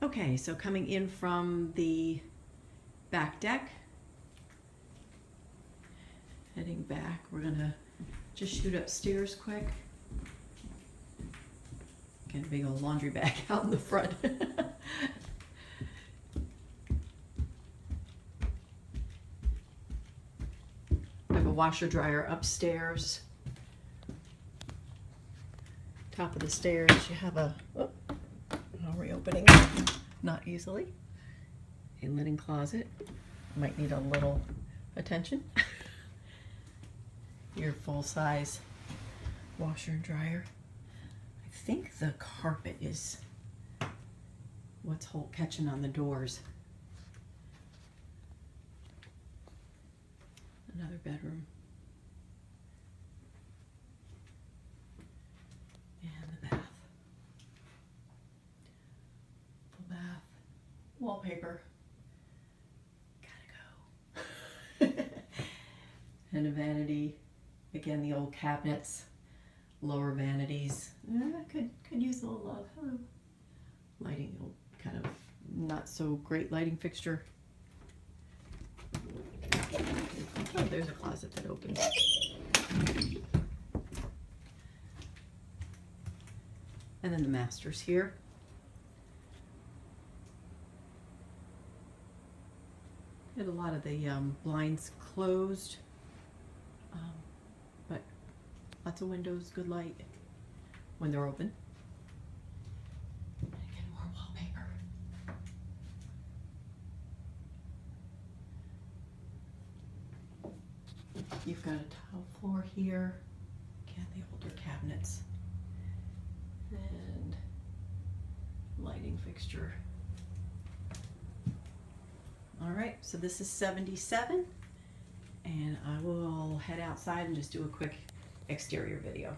Okay, so coming in from the back deck, heading back, we're gonna just shoot upstairs quick. Get a big old laundry bag out in the front. I have a washer dryer upstairs. Top of the stairs, you have a, oh, I'll reopening it, not easily. A linen closet, might need a little attention. Your full-size washer and dryer. I think the carpet is what's catching on the doors. Another bedroom. And the bath. Full bath. Wallpaper. Gotta go. And a vanity. Again, the old cabinets. Lower vanities. Could use a little love. Hello. Lighting, kind of not so great lighting fixture. Oh, there's a closet that opens. And then the master's here. Had a lot of the blinds closed, but lots of windows, good light when they're open. And again, more wallpaper. You've got a tile floor here. Again, the older cabinets. And lighting fixture. All right, so this is 77, and I will head outside and just do a quick exterior video.